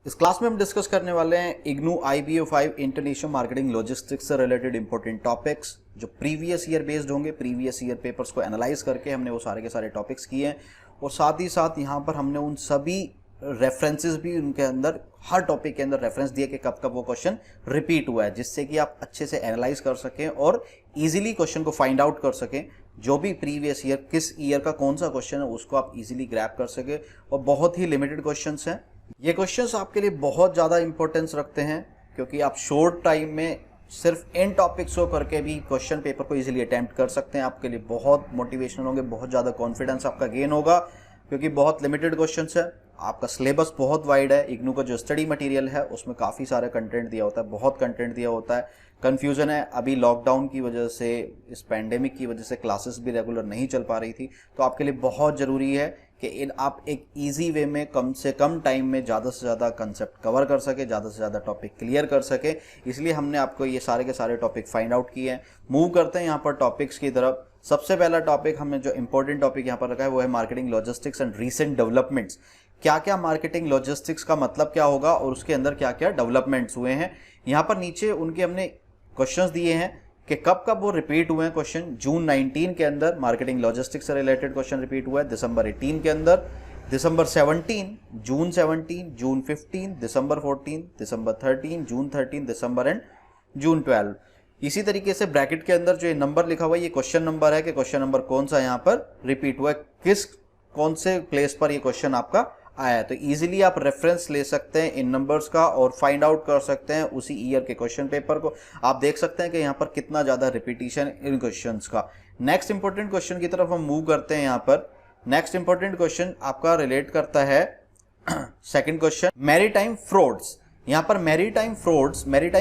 इस क्लास में हम डिस्कस करने वाले हैं IGNOU IBO5 international marketing logistics से रिलेटेड इंपॉर्टेंट टॉपिक्स जो प्रीवियस ईयर बेस्ड होंगे। प्रीवियस ईयर पेपर्स को एनालाइज करके हमने वो सारे के सारे टॉपिक्स किए हैं और साथ ही साथ यहाँ पर हमने उन सभी रेफरेंसेस भी उनके अंदर हर टॉपिक के अंदर रेफरेंस दिए कि कब कब वो क्वेश्चन रिपीट हुआ है, जिससे कि आप अच्छे से एनालाइज कर सकें और इजीली क्वेश्चन को फाइंड आउट कर सकें। जो भी प्रीवियस ईयर किस ईयर का कौन सा क्वेश्चन है उसको आप इजीली ग्रैब कर सके। और बहुत ही लिमिटेड क्वेश्चंस हैं। ये क्वेश्चंस आपके लिए बहुत ज़्यादा इंपॉर्टेंस रखते हैं क्योंकि आप शॉर्ट टाइम में सिर्फ इन टॉपिक्स को करके भी क्वेश्चन पेपर को इजीली अटेम्प्ट कर सकते हैं। आपके लिए बहुत मोटिवेशनल होंगे, बहुत ज़्यादा कॉन्फिडेंस आपका गेन होगा क्योंकि बहुत लिमिटेड क्वेश्चंस है। आपका सिलेबस बहुत वाइड है। इग्नू का जो स्टडी मटेरियल है उसमें काफ़ी सारा कंटेंट दिया होता है, बहुत कंटेंट दिया होता है। कन्फ्यूज़न है, अभी लॉकडाउन की वजह से, इस पैंडेमिक की वजह से क्लासेस भी रेगुलर नहीं चल पा रही थी, तो आपके लिए बहुत ज़रूरी है कि आप एक इजी वे में कम से कम टाइम में ज़्यादा से ज़्यादा कंसेप्ट कवर कर सके, ज़्यादा से ज़्यादा टॉपिक क्लियर कर सके। इसलिए हमने आपको ये सारे के सारे टॉपिक फाइंड आउट किए हैं। मूव करते हैं यहाँ पर टॉपिक्स की तरफ। सबसे पहला टॉपिक हमने जो इंपॉर्टेंट टॉपिक यहाँ पर रखा है वो है marketing logistics and recent developments. क्या क्या मार्केटिंग लॉजिस्टिक्स का मतलब क्या होगा और उसके अंदर क्या क्या डेवलपमेंट्स हुए हैं। यहाँ पर नीचे उनके हमने क्वेश्चंस दिए हैं कि कब कब वो रिपीट हुए हैं क्वेश्चन। जून 19 के अंदर मार्केटिंग लॉजिस्टिक्स से रिलेटेड क्वेश्चन रिपीट हुआ है। दिसंबर 18 के अंदर, दिसंबर 17, जून 17, जून 15, दिसंबर 14, दिसंबर 13, जून 13, दिसंबर एंड जून 12। इसी तरीके से ब्रैकेट के अंदर जो ये नंबर लिखा हुआ है ये क्वेश्चन नंबर है कि क्वेश्चन नंबर कौन सा यहाँ पर रिपीट हुआ है, किस कौन से प्लेस पर ये क्वेश्चन आपका आया है। तो इजीली आप रेफरेंस ले सकते हैं इन नंबर्स का और फाइंड आउट कर सकते हैं उसी ईयर के क्वेश्चन पेपर को। आप देख सकते हैं कि यहाँ पर कितना ज़्यादा रिपीटिशन इन क्वेश्चंस का। नेक्स्ट इंपॉर्टेंट क्वेश्चन की तरफ हम मूव करते हैं। यहाँ पर नेक्स्ट इंपॉर्टेंट क्वेश्चन आपका रिलेट करता है सेकंड क्वेश्चन, मैरीटाइम फ्रॉड्स। यहाँ पर मैरीटाइम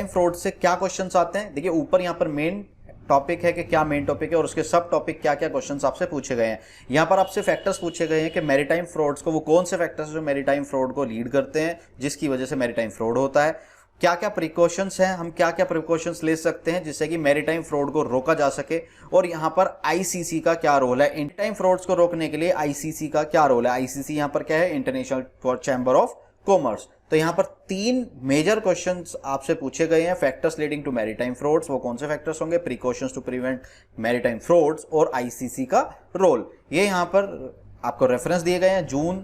फ्रॉड्स से क्या क्वेश्चंस आते हैं। देखिए ऊपर यहाँ पर मेन टॉपिक है कि क्या मेन टॉपिक है और उसके सब टॉपिक क्या क्या क्वेश्चंस आपसे पूछे गए हैं। यहाँ पर आपसे फैक्टर्स पूछे गए हैं कि मैरीटाइम फ्रॉड्स को, वो कौन से फैक्टर्स जो मैरीटाइम फ्रॉड को लीड करते हैं जिसकी वजह से मैरीटाइम फ्रॉड होता है। क्या क्या प्रिकॉशंस हैं, हम क्या क्या प्रिकॉशंस ले सकते हैं जिससे कि मैरीटाइम फ्रॉड को रोका जा सके। और यहाँ पर ICC का क्या रोल है, मैरीटाइम फ्रॉड्स को रोकने के लिए ICC का क्या रोल है। ICC यहाँ पर क्या है, इंटरनेशनल चैम्बर ऑफ कॉमर्स। तो यहाँ पर 3 मेजर क्वेश्चंस आपसे पूछे गए हैं। Factors leading to maritime frauds, वो कौन से फैक्टर्स होंगे, precautions to prevent maritime frauds और ICC का रोल। ये यहाँ पर आपको रेफरेंस दिए गए हैं, जून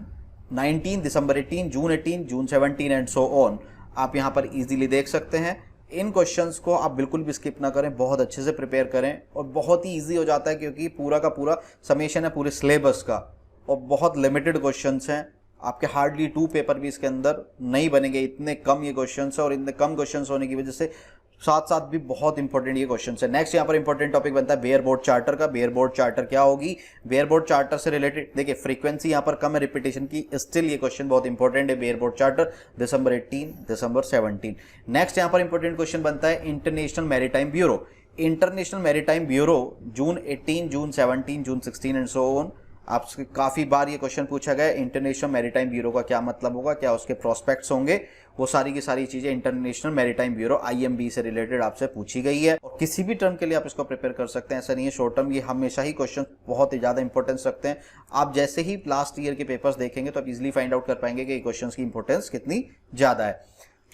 19, दिसंबर 18, जून 18, जून 17 एंड सो ऑन। आप यहाँ पर इजीली देख सकते हैं। इन क्वेश्चंस को आप बिल्कुल भी स्किप ना करें, बहुत अच्छे से प्रिपेयर करें और बहुत ही ईजी हो जाता है क्योंकि पूरा का पूरा समेशन है पूरे सिलेबस का और बहुत लिमिटेड क्वेश्चंस हैं। आपके हार्डली 2 पेपर भी इसके अंदर नहीं बनेंगे, इतने कम ये क्वेश्चंस है और इतने कम क्वेश्चंस होने की वजह से साथ साथ भी बहुत इंपॉर्टेंट ये क्वेश्चंस है। नेक्स्ट यहाँ पर इंपॉर्टेंट टॉपिक बनता है बेयर बोर्ड चार्टर का। बेयर बोर्ड चार्टर क्या होगी, बेयर बोर्ड चार्टर से रिलेटेड देखिए फ्रीक्वेंसी यहाँ पर कम है रिपीटेशन की, स्टिल ये क्वेश्चन बहुत इंपॉर्टेंट है। बेयर बोर्ड चार्टर दिसंबर 18, दिसंबर 17। नेक्स्ट यहाँ पर इंपॉर्टेंट क्वेश्चन बनता है international maritime bureau. International maritime bureau June 18, June 17, June 16 and so on. आपसे काफ़ी बार ये क्वेश्चन पूछा गया इंटरनेशनल मैरीटाइम ब्यूरो का क्या मतलब होगा, क्या उसके प्रोस्पेक्ट्स होंगे, वो सारी की सारी चीज़ें इंटरनेशनल मैरीटाइम ब्यूरो IMB से रिलेटेड आपसे पूछी गई है। और किसी भी टर्म के लिए आप इसको प्रिपेयर कर सकते हैं, ऐसा नहीं है शॉर्ट टर्म, ये हमेशा ही क्वेश्चन बहुत ही ज़्यादा इंपॉर्टेंस रखते हैं। आप जैसे ही लास्ट ईयर के पेपर्स देखेंगे तो आप इजीली फाइंड आउट कर पाएंगे कि क्वेश्चन की इंपॉर्टेंस कितनी ज़्यादा है।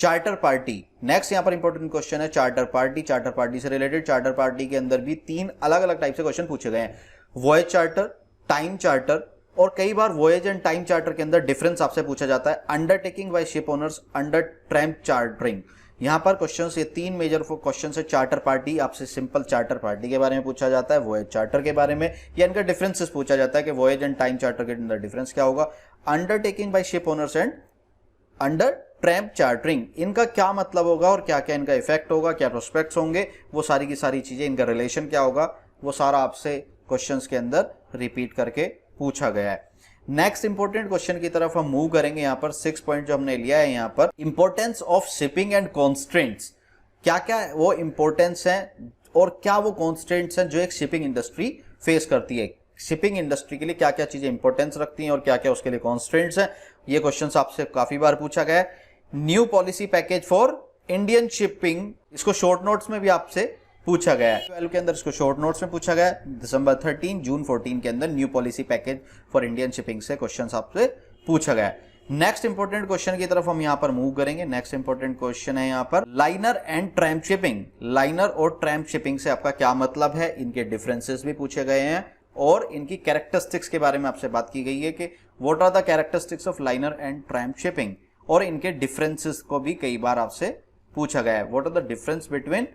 चार्टर पार्टी, नेक्स्ट यहाँ पर इंपॉर्टेंट क्वेश्चन है चार्टर पार्टी। चार्टर पार्टी से रिलेटेड चार्टर पार्टी के अंदर भी 3 अलग अलग टाइप से क्वेश्चन पूछे गए हैं, वॉयज चार्टर, टाइम चार्टर और कई बार वॉयज एंड टाइम चार्टर के अंदर डिफरेंस आपसे पूछा जाता है। Undertaking by ship owners under tramp chartering. यहाँ पर क्वेश्चंस, ये 3 मेजर क्वेश्चन है। चार्टर पार्टी आपसे सिंपल चार्टर पार्टी के बारे में पूछा जाता है, वॉयज चार्टर के बारे में या इनका डिफरेंसेस पूछा जाता है कि वॉयज एंड टाइम चार्टर के अंदर डिफरेंस क्या होगा। Undertaking by ship owners and under tramp chartering, इनका क्या मतलब होगा और क्या क्या इनका इफेक्ट होगा, क्या प्रोस्पेक्ट्स होंगे, वो सारी की सारी चीजें, इनका रिलेशन क्या होगा, वो सारा आपसे क्वेश्चंस के अंदर रिपीट करके पूछा गया है। नेक्स्ट इंपॉर्टेंट क्वेश्चन की तरफ हम मूव करेंगे। यहाँ पर 6 पॉइंट जो हमने लिया है, यहाँ पर importance of shipping and constraints, क्या क्या वो इंपॉर्टेंस है और क्या वो कॉन्स्ट्रेंट्स हैं जो एक शिपिंग इंडस्ट्री फेस करती है। शिपिंग इंडस्ट्री के लिए क्या क्या चीजें इंपॉर्टेंस रखती हैं और क्या क्या उसके लिए कॉन्स्ट्रेंट्स हैं, ये क्वेश्चन आपसे काफी बार पूछा गया है। New policy package for Indian shipping, इसको शॉर्ट नोट्स में भी आपसे पूछा गया है। 12 के अंदर इसको शॉर्ट नोट्स में पूछा गया है। दिसंबर 13, जून 14 के अंदर new policy package for Indian shipping से क्वेश्चंस आपसे पूछा गया है। नेक्स्ट इंपॉर्टेंट क्वेश्चन की तरफ हम यहां पर मूव करेंगे। नेक्स्ट इंपॉर्टेंट क्वेश्चन है यहां पर liner and tramp shipping. Liner और ट्रैम्प शिपिंग से आपका क्या मतलब है, इनके डिफरेंसेस भी पूछे गए हैं और इनकी कैरेक्टरिस्टिक्स के बारे में आपसे बात की गई है कि what are the characteristics of liner and tramp shipping, और इनके डिफरेंसेस को भी कई बार आपसे पूछा गया है। What are the difference between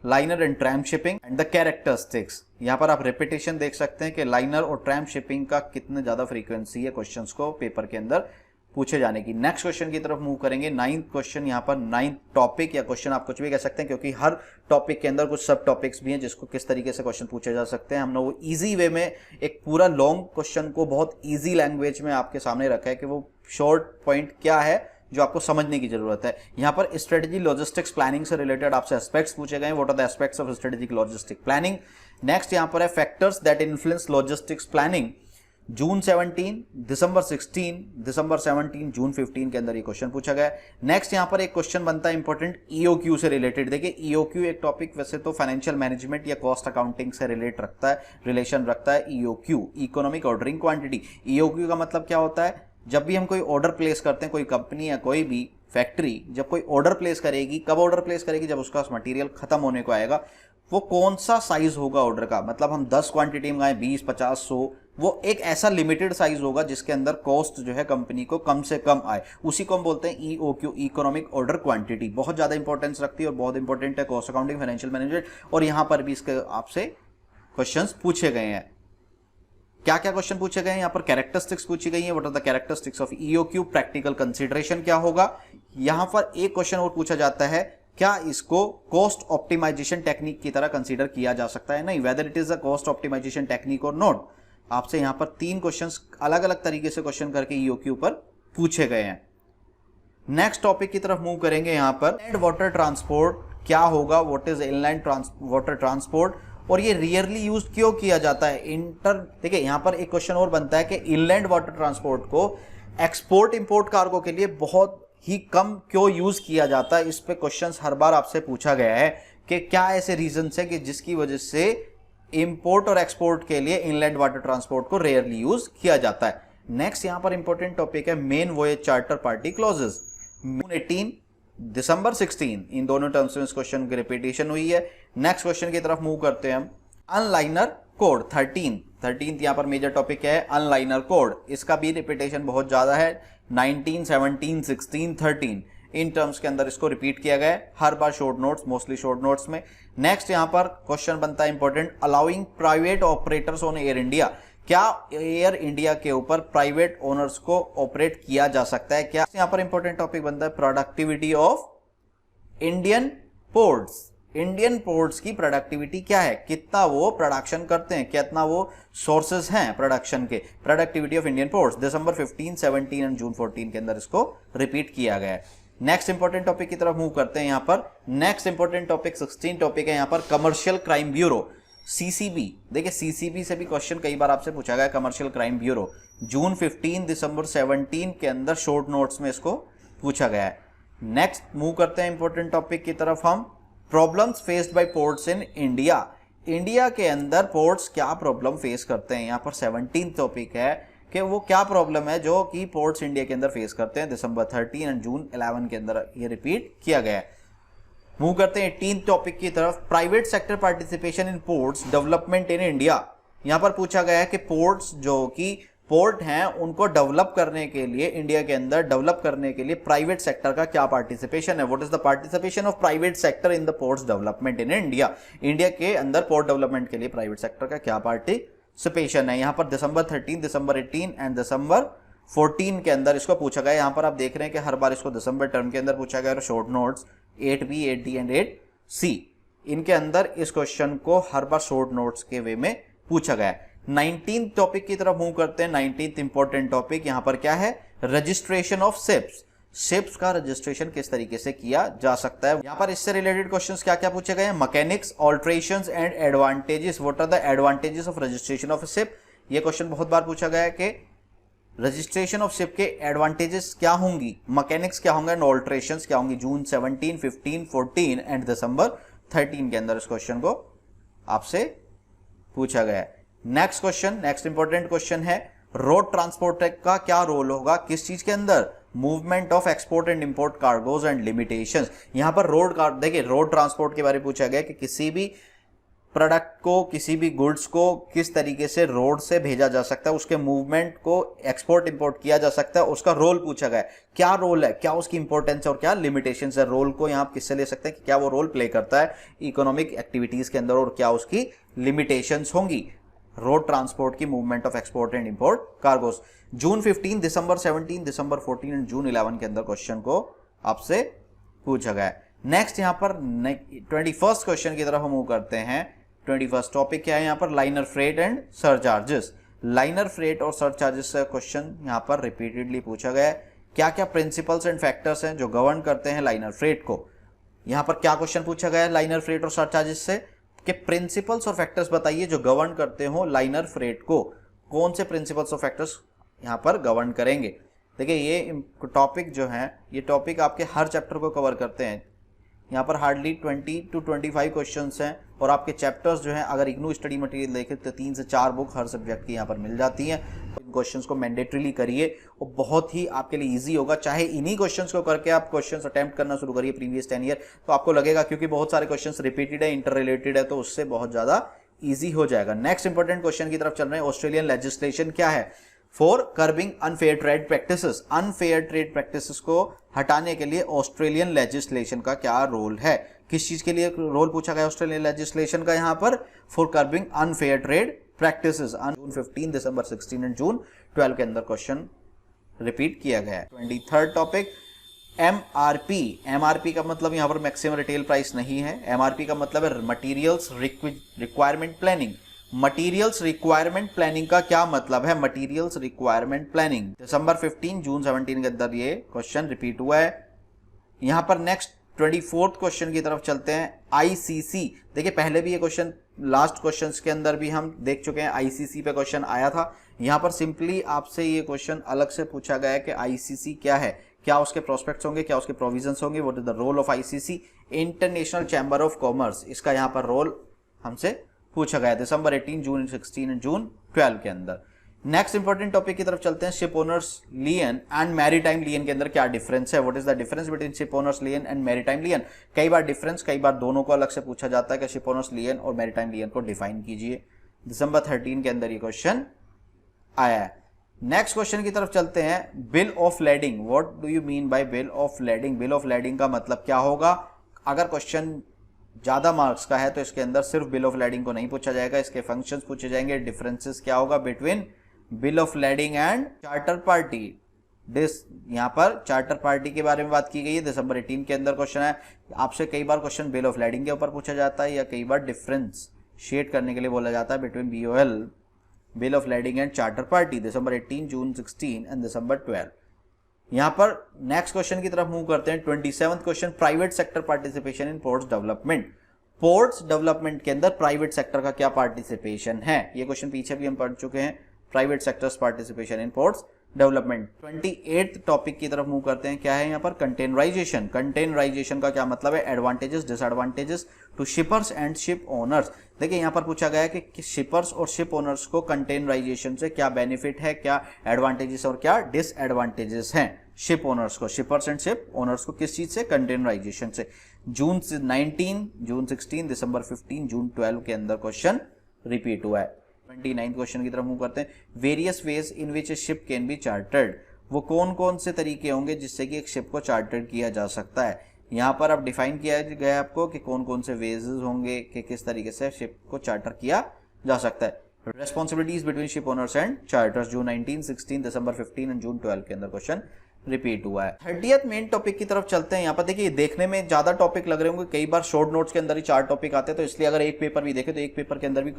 liner and tramp shipping and the characteristics. यहां पर आप रिपीटेशन देख सकते हैं कि लाइनर और ट्रैम्प शिपिंग का कितने ज्यादा फ्रीक्वेंसी है क्वेश्चंस को पेपर के अंदर पूछे जाने की। नेक्स्ट क्वेश्चन की तरफ मूव करेंगे। 9th क्वेश्चन, यहां पर 9th टॉपिक या क्वेश्चन आप कुछ भी कह सकते हैं, क्योंकि हर टॉपिक के अंदर कुछ सब टॉपिक्स भी हैं जिसको किस तरीके से क्वेश्चन पूछे जा सकते हैं। हमने वो इजी वे में एक पूरा लॉन्ग क्वेश्चन को बहुत इजी लैंग्वेज में आपके सामने रखा है कि वो शॉर्ट पॉइंट क्या है जो आपको समझने की जरूरत है। यहां पर स्ट्रेटेजी लॉजिस्टिक्स प्लानिंग से रिलेटेड आपसे एस्पेक्ट्स पूछे गए हैं। What are the aspects of strategic logistic planning. Next यहां पर है factors that influence logistics planning. जून 17, दिसंबर 16, दिसंबर 17, जून 15 के अंदर ये क्वेश्चन पूछा गया। नेक्स्ट यहां पर एक क्वेश्चन बनता है इंपॉर्टेंट ईओक्यू से रिलेटेड। देखिए ईओक्यू एक टॉपिक वैसे तो फाइनेंशियल मैनेजमेंट या कॉस्ट अकाउंटिंग से रिलेशन रखता है। EOQ, economic ordering quantity. EOQ का मतलब क्या होता है, जब भी हम कोई ऑर्डर प्लेस करते हैं, कोई कंपनी या कोई भी फैक्ट्री जब कोई ऑर्डर प्लेस करेगी, कब ऑर्डर प्लेस करेगी, जब उसका मटेरियल खत्म होने को आएगा, वो कौन सा साइज होगा ऑर्डर का, मतलब हम 10 क्वांटिटी मंगाएं, 20, 50, 100, वो एक ऐसा लिमिटेड साइज होगा जिसके अंदर कॉस्ट जो है कंपनी को कम से कम आए, उसी को हम बोलते हैं ईओक्यू, इकोनॉमिक ऑर्डर क्वांटिटी। बहुत ज्यादा इंपॉर्टेंस रखती है और बहुत इंपॉर्टेंट है कॉस्ट अकाउंटिंग, फाइनेंशियल मैनेजमेंट, और यहां पर भी इसके आपसे क्वेश्चंस पूछे गए हैं। क्या क्या क्वेश्चन पूछे गए हैं, यहां पर कैरेक्टरिस्टिक्स पूछी गई है। What are the characteristics of EOQ, practical consideration क्या होगा। यहां पर एक क्वेश्चन और पूछा जाता है, क्या इसको कॉस्ट ऑप्टिमाइजेशन टेक्निक की तरह कंसीडर किया जा सकता है, नहीं, whether it is a cost optimisation technique और नॉट। आपसे यहां पर 3 क्वेश्चंस अलग अलग तरीके से क्वेश्चन करके ईओक्यू पर पूछे गए हैं। नेक्स्ट टॉपिक की तरफ मूव करेंगे। यहां पर इनलैंड वाटर ट्रांसपोर्ट क्या होगा, what is inland water transport, और ये रियरली यूज क्यों किया जाता है। देखिए यहां पर एक क्वेश्चन और बनता है कि इनलैंड वाटर ट्रांसपोर्ट को एक्सपोर्ट इंपोर्ट कार्गो के लिए बहुत ही कम क्यों यूज किया जाता है। इस पे क्वेश्चंस हर बार आपसे पूछा गया है कि क्या ऐसे रीजंस है कि जिसकी वजह से इंपोर्ट और एक्सपोर्ट के लिए इनलैंड वाटर ट्रांसपोर्ट को रेयरली यूज किया जाता है। नेक्स्ट यहां पर इंपॉर्टेंट टॉपिक है मेन वोयेज चार्टर पार्टी क्लॉजेस। जून 18, दिसंबर 16, इन दोनों टर्म्स में इस क्वेश्चन की रिपीटेशन हुई है। नेक्स्ट क्वेश्चन की तरफ मूव करते हैं हम। अनलाइनर कोड 13th यहां पर मेजर टॉपिक है अनलाइनर कोड। इसका भी रिपीटेशन बहुत ज्यादा है, 19, 17, 16, 13 इन टर्म्स के अंदर इसको रिपीट किया गया है हर बार short notes, mostly short notes में। नेक्स्ट यहां पर क्वेश्चन बनता है important, allowing private operators on Air India. क्या एयर इंडिया के ऊपर प्राइवेट ओनर्स को ऑपरेट किया जा सकता है क्या। यहां पर इंपॉर्टेंट टॉपिक बनता है productivity of Indian ports. Indian ports की प्रोडक्टिविटी क्या है, कितना वो प्रोडक्शन करते हैं, कितना वो सोर्सेज हैं प्रोडक्शन के, productivity of Indian ports. December 15, 17 and June 14 के अंदर इसको रिपीट किया गया है। नेक्स्ट इंपॉर्टेंट टॉपिक की तरफ मूव करते हैं। यहां पर नेक्स्ट इंपॉर्टेंट टॉपिक 16 टॉपिक है यहां पर कमर्शियल क्राइम ब्यूरो, सीसीबी। देखिए सीसीबी से भी क्वेश्चन कई बार आपसे पूछा गया, कमर्शियल क्राइम ब्यूरो। जून 15, दिसंबर 17 के अंदर शॉर्ट नोट्स में इसको पूछा गया है। नेक्स्ट मूव करते हैं इंपॉर्टेंट टॉपिक की तरफ हम, problems faced by ports in India. India के अंदर पोर्ट्स क्या प्रॉब्लम फेस करते हैं, यहां पर 17 टॉपिक है कि वो क्या प्रॉब्लम है जो कि पोर्ट्स इंडिया के अंदर फेस करते हैं। दिसंबर 13 एंड जून 11 के अंदर ये रिपीट किया गया है। मूव करते हैं 18th टॉपिक की तरफ, private sector participation in ports development in India. यहां पर पूछा गया है कि पोर्ट्स जो कि पोर्ट हैं उनको डेवलप करने के लिए, इंडिया के अंदर डेवलप करने के लिए प्राइवेट सेक्टर का क्या पार्टिसिपेशन है। What is the participation of private sector in the ports development in India. India के अंदर पोर्ट डेवलपमेंट के लिए प्राइवेट सेक्टर का क्या पार्टिसिपेशन है। यहां पर दिसंबर 13, दिसंबर 18 एंड दिसंबर 14 के अंदर इसको पूछा गया। यहां पर आप देख रहे हैं कि हर बार इसको दिसंबर टर्म के अंदर पूछा गया। और short notes 8B, 8D and 8C इनके अंदर इस क्वेश्चन को हर बार शॉर्ट नोट्स के वे में पूछा गया है। 19th टॉपिक की तरफ मूव करते हैं। 19th इंपॉर्टेंट टॉपिक यहां पर क्या है, रजिस्ट्रेशन ऑफ शिप्स। शिप्स का रजिस्ट्रेशन किस तरीके से किया जा सकता है। यहां पर इससे रिलेटेड क्वेश्चंस क्या क्या पूछे गए हैं, mechanics, alterations and advantages. What are the advantages of registration of ship. ये क्वेश्चन बहुत बार पूछा गया है कि रजिस्ट्रेशन ऑफ शिप के एडवांटेजेस क्या होंगी, मैकेनिक्स क्या होंगे एंड ऑल्ट्रेशंस क्या होंगी। जून 17, 15, 14 एंड दिसंबर 13 के अंदर इस क्वेश्चन को आपसे पूछा गया है। Next question, next important question है, रोड ट्रांसपोर्ट का क्या रोल होगा, किस चीज के अंदर, movement of export and import cargoes and limitations. यहां पर रोड का देखिए, रोड ट्रांसपोर्ट के बारे में पूछा गया कि किसी भी प्रोडक्ट को, किसी भी गुड्स को किस तरीके से रोड से भेजा जा सकता है, उसके मूवमेंट को एक्सपोर्ट इंपोर्ट किया जा सकता है, उसका रोल पूछा गया है। क्या रोल है, क्या उसकी इंपॉर्टेंस है और क्या लिमिटेशंस है। रोल को यहां आप किससे ले सकते हैं कि क्या वो रोल प्ले करता है इकोनॉमिक एक्टिविटीज के अंदर और क्या उसकी लिमिटेशंस होंगी। रोड ट्रांसपोर्ट की movement of export and import cargos. June 15, December 17, December 14 and June 11 के अंदर क्वेश्चन को आपसे पूछा गया है। नेक्स्ट यहां पर 21st क्वेश्चन की तरफ हम मूव करते हैं। 21st टॉपिक क्या है यहां पर, liner freight and surcharges. Liner freight और सरचार्जेस का क्वेश्चन यहां पर रिपीटेडली पूछा गया है। क्या क्या प्रिंसिपल्स एंड फैक्टर्स हैं जो गवर्न करते हैं लाइनर फ्रेट को। यहां पर क्या क्वेश्चन पूछा गया है लाइनर फ्रेट और सरचार्जेस से कि प्रिंसिपल्स और फैक्टर्स बताइए जो गवर्न करते हो लाइनर फ्रेट को। कौन से प्रिंसिपल्स और फैक्टर्स यहां पर गवर्न करेंगे। देखिए ये टॉपिक जो है, ये टॉपिक आपके हर चैप्टर को कवर करते हैं। यहाँ पर हार्डली 20 to 25 क्वेश्चंस हैं और आपके चैप्टर्स जो हैं, अगर इग्नू स्टडी मटेरियल देखें तो 3 से 4 बुक हर सब्जेक्ट की यहाँ पर मिल जाती हैं। इन क्वेश्चंस को मैंडेटरीली करिए और बहुत ही आपके लिए इजी होगा। चाहे इन्हीं क्वेश्चंस को करके आप क्वेश्चंस अटेम्प्ट करना शुरू करिए प्रीवियस 10 ईयर, तो आपको लगेगा क्योंकि बहुत सारे क्वेश्चंस रिपीटेड है, इंटर रिलेटेड है, तो उससे बहुत ज़्यादा ईजी हो जाएगा। नेक्स्ट इंपॉर्टेंट क्वेश्चन की तरफ चल रहे हैं। ऑस्ट्रेलियन लेजिस्लेशन क्या है for curbing unfair trade practices. Unfair trade practices को हटाने के लिए ऑस्ट्रेलियन लेजिस्लेशन का क्या रोल है। किस चीज के लिए रोल पूछा गया ऑस्ट्रेलियन लेजिस्लेशन का यहाँ पर, for curbing unfair trade practices. June 15, December 16 and June 12 के अंदर क्वेश्चन रिपीट किया गया है। 23rd topic MRP। MRP का मतलब यहाँ पर मैक्सिमम रिटेल प्राइस नहीं है। MRP का मतलब है materials requirement planning. Materials requirement planning का क्या मतलब है, मटीरियल्स रिक्वायरमेंट प्लानिंग। दिसंबर 15, जून 17 के अंदर ये क्वेश्चन रिपीट हुआ है। यहां पर नेक्स्ट 24th क्वेश्चन की तरफ चलते हैं। ICC। देखिए पहले भी ये क्वेश्चन, लास्ट क्वेश्चंस के अंदर भी हम देख चुके हैं, ICC पे क्वेश्चन आया था। यहां पर सिंपली आपसे ये क्वेश्चन अलग से पूछा गया है कि ICC क्या है, क्या उसके प्रोस्पेक्ट्स होंगे, क्या उसके प्रोविजंस होंगे, what is the role of ICC, international chamber of commerce. इसका यहाँ पर रोल हमसे पूछा गया दिसंबर 18, जून 16 एंड जून 12 के अंदर। नेक्स्ट इंपॉर्टेंट टॉपिक की तरफ चलते हैं। Ship owners lien and maritime lien के अंदर क्या डिफरेंस है, what is the difference between ship owners lien and maritime lien. कई बार डिफरेंस, कई बार दोनों को अलग से पूछा जाता है कि शिप ओनर्स लियन और मैरीटाइम लियन को डिफाइन कीजिए। दिसंबर 13 के अंदर ये क्वेश्चन आया है। नेक्स्ट क्वेश्चन की तरफ चलते हैं। Bill of lending, what do you mean bye bill of lending. Bill of lending का मतलब क्या होगा। अगर क्वेश्चन ज्यादा मार्क्स का है तो इसके अंदर सिर्फ बिल ऑफ लेडिंग को नहीं पूछा जाएगा, इसके फंक्शंस पूछे जाएंगे। डिफरेंसेस क्या होगा between bill of lading and charter party. यहां पर चार्टर पार्टी के बारे में बात की गई है। दिसंबर 18 के अंदर क्वेश्चन है। आपसे कई बार क्वेश्चन बिल ऑफ लेडिंग के ऊपर पूछा जाता है या कई बार डिफरेंस शेड करने के लिए बोला जाता है between BOL, bill of lading and charter party. December 18, June 16 and December 12। यहां पर नेक्स्ट क्वेश्चन की तरफ मूव करते हैं। 27th question, private sector participation in ports development. Ports development के अंदर प्राइवेट सेक्टर का क्या पार्टिसिपेशन है। ये क्वेश्चन पीछे भी हम पढ़ चुके हैं, private sectors participation in ports development. 28th topic की तरफ मूव करते हैं। क्या है यहाँ पर, कंटेनराइजेशन। कंटेनराइजेशन का क्या मतलब है, advantages disadvantages to shippers and ship owners. देखिए यहाँ पर पूछा गया है कि शिपर्स और शिप ओनर्स को कंटेनराइजेशन से क्या बेनिफिट है, क्या एडवांटेजेस और क्या डिसएडवांटेजेस हैं। शिप ओनर्स को, शिपर्स एंड शिप ओनर्स को किस चीज से, कंटेनराइजेशन से। जून 19, जून 16, दिसंबर 15, जून 12 के अंदर क्वेश्चन रिपीट हुआ है। 29 क्वेश्चन की तरफ मूव करते हैं। Various ways in which A ship can be chartered. वो कौन कौन से तरीके होंगे जिससे कि एक शिप को चार्टर्ड किया जा सकता है। यहाँ पर अब डिफाइन किया गया है आपको कि कौन कौन से वेजेस होंगे कि किस तरीके से शिप को चार्टर किया जा सकता है। Responsibilities between ship owners and charters. June 19, 16, December 15 and June 12 के अंदर क्वेश्चन रिपीट हुआ है। 30th मेन टॉपिक की तरफ चलते हैं। यहाँ पर देखिए देखने में ज्यादा टॉपिक लग रहे होंगे, कई बार शॉर्ट नोट्स के अंदर ही 4 टॉपिक आते हैं, तो इसलिए अगर एक पेपर भी देखें तो एक पेपर के अंदर भी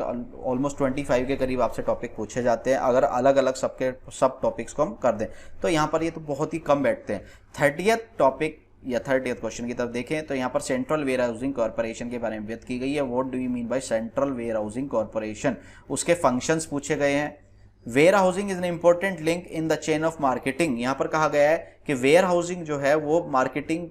ऑलमोस्ट 25 के करीब आपसे टॉपिक पूछे जाते हैं। अगर अलग अलग सब टॉपिक्स को हम कर दें तो यहाँ पर ये तो बहुत ही कम बैठते हैं। 30th टॉपिक या 30th क्वेश्चन की तरफ देखें तो यहाँ पर सेंट्रल वेयर हाउसिंग कॉर्पोरेशन के बारे में बात की गई है। What do you mean by central warehousing corporation, उसके फंक्शंस पूछे गए हैं। Warehousing is an important link in the chain of marketing. यहां पर कहा गया है कि वेयर हाउसिंग जो है वो मार्केटिंग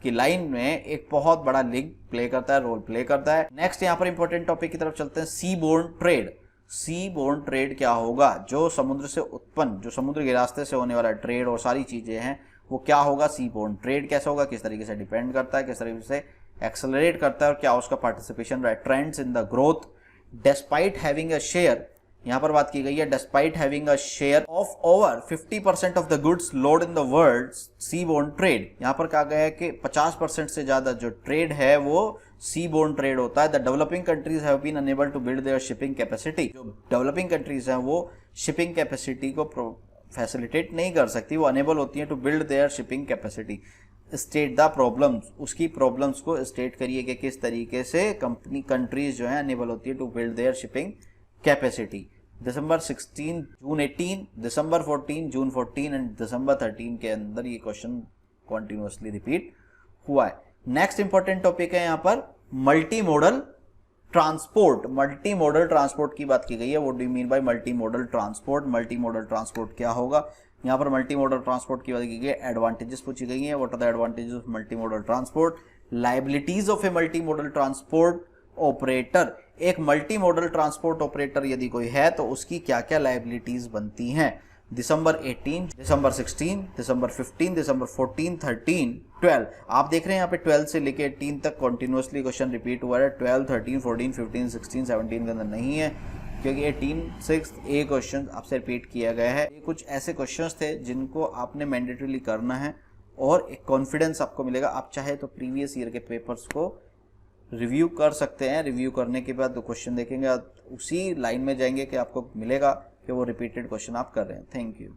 की लाइन में एक बहुत बड़ा लिंक प्ले करता है, रोल प्ले करता है। नेक्स्ट यहां पर इंपॉर्टेंट टॉपिक की तरफ चलते हैं। सी बोर्न ट्रेड। सी बोर्न ट्रेड क्या होगा, जो समुद्र से उत्पन्न, जो समुद्र के रास्ते से होने वाला ट्रेड और सारी चीजें हैं वो क्या होगा, सी बोर्न ट्रेड कैसे होगा, किस तरीके से डिपेंड करता है, किस तरीके से एक्सेलरेट करता है और क्या उसका पार्टिसिपेशन रहा है, trends in the growth despite having a share, यहां पर बात की गई है despite having a share of over 50% of the goods load in the world seaborne trade, यहां पर कहा गया है कि 50% से ज्यादा जो ट्रेड है वो सी बोर्न ट्रेड होता है। The developing countries have been enable to build their shipping capacity, जो डेवलपिंग कंट्रीज हैं वो शिपिंग कैपेसिटी को फैसिलिटेट नहीं कर सकती, वो अनेबल होती हैं to build their shipping capacity. State the problems, उसकी प्रॉब्लम्स को स्टेट करिए कि किस तरीके से कंपनी कंट्रीज जो है अनेबल होती है to build their shipping capacity. December 16, June 18, December 14, June 14 and December 13 के अंदर ये क्वेश्चन कॉन्टिन्यूसली रिपीट हुआ है। नेक्स्ट इंपॉर्टेंट टॉपिक है यहाँ पर multi modal transport. Multi modal transport की बात की गई है। What do you mean bye multi modal transport? Multi modal transport क्या होगा? यहाँ पर मल्टी मॉडल ट्रांसपोर्ट की बात की गई है, एडवांटेजेस पूछी गई है। What are the advantages of multimodal transport? Liabilities of a multimodal transport operator, एक मल्टी मॉडल ट्रांसपोर्ट ऑपरेटर यदि कोई है तो उसकी क्या क्या लायबिलिटीज बनती हैं? दिसंबर 18, दिसंबर 16, दिसंबर 15, दिसंबर 14, 13, 12। आप देख रहे हैं यहाँ पे 12 से लेके 18 तक कंटिन्यूअसली क्वेश्चन रिपीट हुआ है। 12, 13, 14, 15, 16, 17 के अंदर नहीं है, क्योंकि 18, 6 ए क्वेश्चन आपसे रिपीट किया गया है। ये कुछ ऐसे क्वेश्चंस थे जिनको आपने मैंडेटरीली करना है और एक कॉन्फिडेंस आपको मिलेगा। आप चाहे तो प्रीवियस ईयर के पेपर्स को रिव्यू कर सकते हैं। रिव्यू करने के बाद जो क्वेश्चन देखेंगे उसी लाइन में जाएंगे कि आपको मिलेगा कि वो रिपीटेड क्वेश्चन आप कर रहे हैं। Thank you.